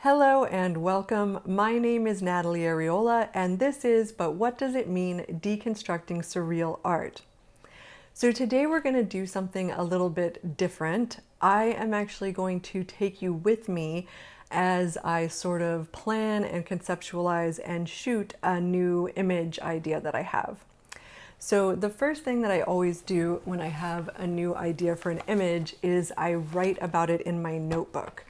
Hello and welcome. My name is Natalie Areola and this is But What Does It Mean? Deconstructing Surreal Art. So today we're going to do something a little bit different. I am actually going to take you with me as I sort of plan and conceptualize and shoot a new image idea that I have. So the first thing that I always do when I have a new idea for an image is I write about it in my notebook.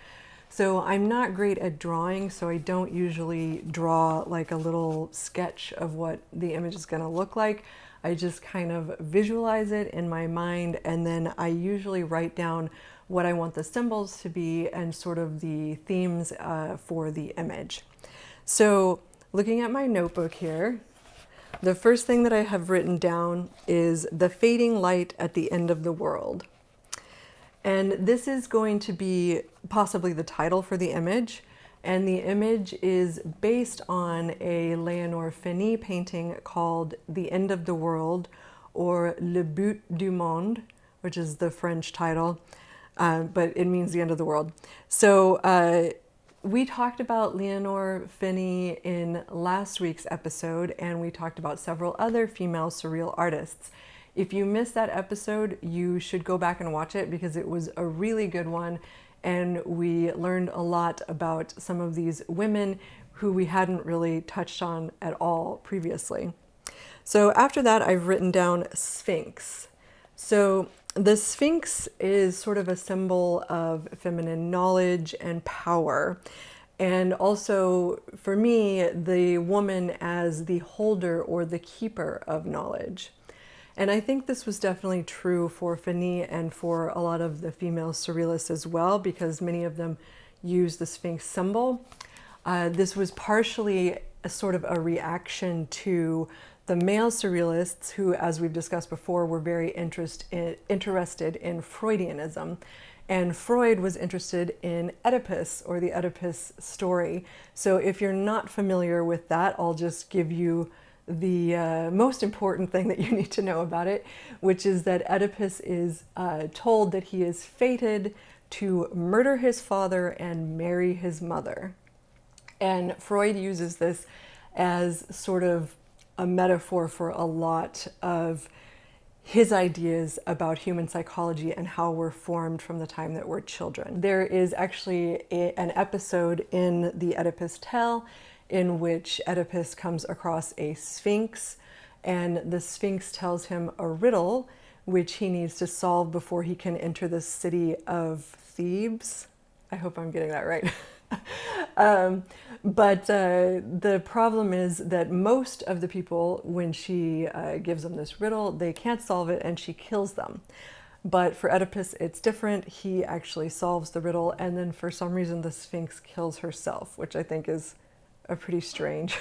So I'm not great at drawing, so I don't usually draw like a little sketch of what the image is going to look like. I just kind of visualize it in my mind, and then I usually write down what I want the symbols to be and sort of the themes for the image. So looking at my notebook here, the first thing that I have written down is the fading light at the end of the world. And this is going to be possibly the title for the image. And the image is based on a Léonore Finis painting called The End of the World, or Le But du Monde, which is the French title, but it means the end of the world. So we talked about Léonore Finis in last week's episode, and we talked about several other female surreal artists. If you missed that episode, you should go back and watch it because it was a really good one, and we learned a lot about some of these women who we hadn't really touched on at all previously. So after that, I've written down Sphinx. So the Sphinx is sort of a symbol of feminine knowledge and power. And also, for me, the woman as the holder or the keeper of knowledge. And I think this was definitely true for Finis and for a lot of the female surrealists as well, because many of them use the Sphinx symbol. This was partially a sort of a reaction to the male surrealists who, as we've discussed before, were very interested in Freudianism. And Freud was interested in Oedipus, or the Oedipus story. So if you're not familiar with that, I'll just give you the most important thing that you need to know about it, which is that Oedipus is told that he is fated to murder his father and marry his mother. And Freud uses this as sort of a metaphor for a lot of his ideas about human psychology and how we're formed from the time that we're children. There is actually an episode in the Oedipus tale in which Oedipus comes across a sphinx, and the sphinx tells him a riddle which he needs to solve before he can enter the city of Thebes. I hope I'm getting that right. But the problem is that most of the people, when she gives them this riddle, they can't solve it and she kills them. But for Oedipus, it's different. He actually solves the riddle, and then for some reason the sphinx kills herself, which I think is a pretty strange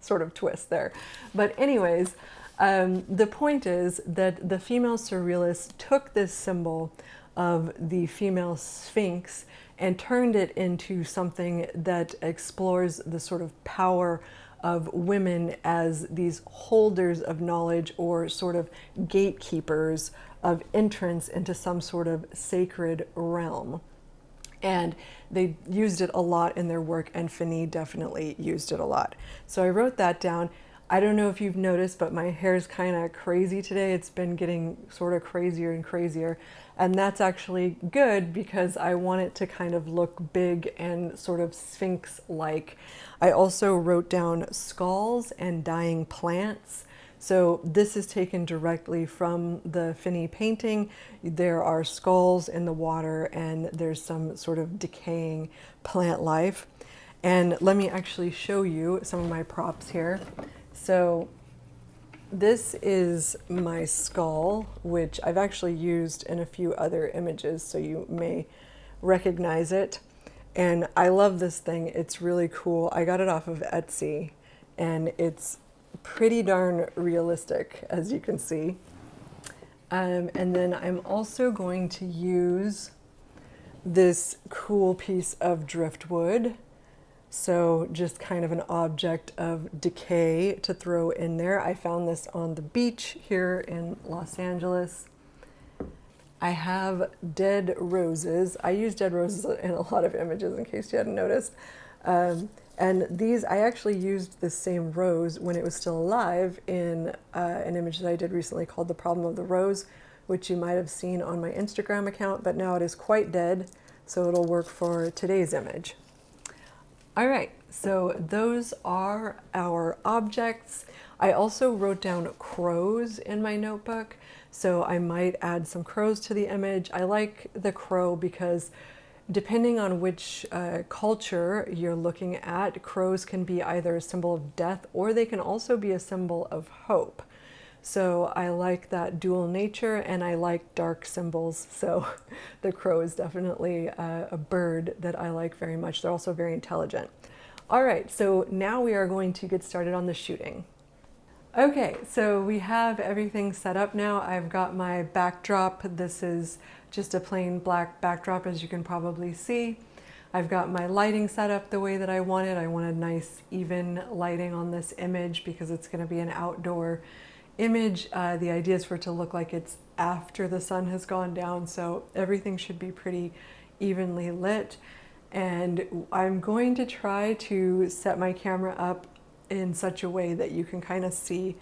sort of twist there. But anyways, the point is that the female surrealists took this symbol of the female sphinx and turned it into something that explores the sort of power of women as these holders of knowledge, or sort of gatekeepers of entrance into some sort of sacred realm. And they used it a lot in their work, and Finis definitely used it a lot. So I wrote that down. I don't know if you've noticed, but my hair is kind of crazy today. It's been getting sort of crazier and crazier. And that's actually good because I want it to kind of look big and sort of sphinx-like. I also wrote down skulls and dying plants. So this is taken directly from the Finis painting. There are skulls in the water and there's some sort of decaying plant life. And let me actually show you some of my props here. So this is my skull, which I've actually used in a few other images, so you may recognize it. And I love this thing. It's really cool. I got it off of Etsy, and it's pretty darn realistic, as you can see. And then I'm also going to use this cool piece of driftwood. So just kind of an object of decay to throw in there. I found this on the beach here in Los Angeles. I have dead roses. I use dead roses in a lot of images in case you hadn't noticed. And these, I actually used the same rose when it was still alive in an image that I did recently called The Problem of the Rose, which you might have seen on my Instagram account, but now it is quite dead, so it'll work for today's image. All right, so those are our objects. I also wrote down crows in my notebook, so I might add some crows to the image. I like the crow because depending on which culture you're looking at, crows can be either a symbol of death or they can also be a symbol of hope. So I like that dual nature, and I like dark symbols. So the crow is definitely a bird that I like very much. They're also very intelligent. All right, so now we are going to get started on the shooting. Okay, so we have everything set up now. I've got my backdrop. This is just a plain black backdrop, as you can probably see. I've got my lighting set up the way that I wanted. I wanted nice, even lighting on this image because it's going to be an outdoor image. The idea is for it to look like it's after the sun has gone down, so everything should be pretty evenly lit. And I'm going to try to set my camera up in such a way that you can kind of see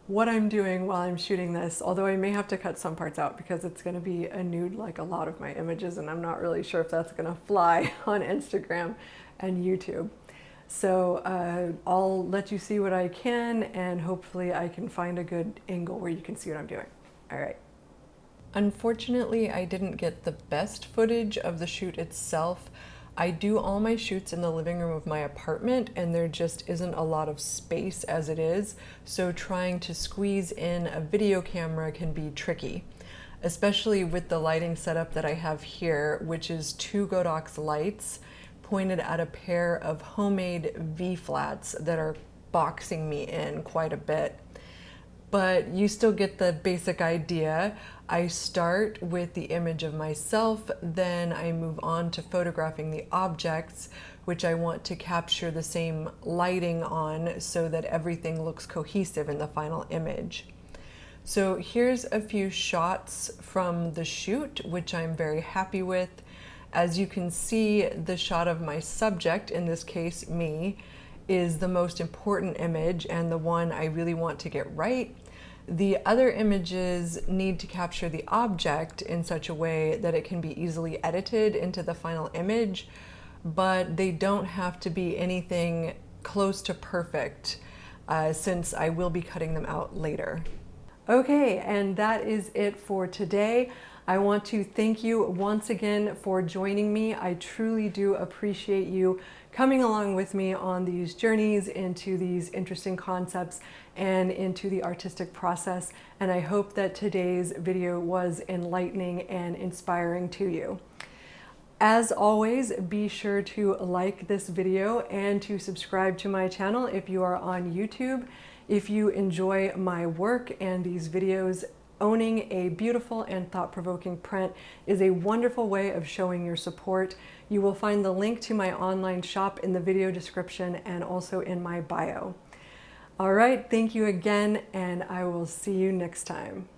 what I'm doing while I'm shooting this, although I may have to cut some parts out because it's going to be a nude like a lot of my images, and I'm not really sure if that's going to fly on Instagram and YouTube. So I'll let you see what I can, and hopefully I can find a good angle where you can see what I'm doing. All right. Unfortunately, I didn't get the best footage of the shoot itself. I do all my shoots in the living room of my apartment, and there just isn't a lot of space as it is, so trying to squeeze in a video camera can be tricky, especially with the lighting setup that I have here, which is 2 Godox lights pointed at a pair of homemade V-flats that are boxing me in quite a bit. But you still get the basic idea. I start with the image of myself, then I move on to photographing the objects, which I want to capture the same lighting on so that everything looks cohesive in the final image. So here's a few shots from the shoot, which I'm very happy with. As you can see, the shot of my subject, in this case me, is the most important image and the one I really want to get right. The other images need to capture the object in such a way that it can be easily edited into the final image, but they don't have to be anything close to perfect since I will be cutting them out later. Okay, and that is it for today. I want to thank you once again for joining me. I truly do appreciate you coming along with me on these journeys into these interesting concepts and into the artistic process. And I hope that today's video was enlightening and inspiring to you. As always, be sure to like this video and to subscribe to my channel if you are on YouTube. If you enjoy my work and these videos, owning a beautiful and thought-provoking print is a wonderful way of showing your support. You will find the link to my online shop in the video description and also in my bio. All right, thank you again, and I will see you next time.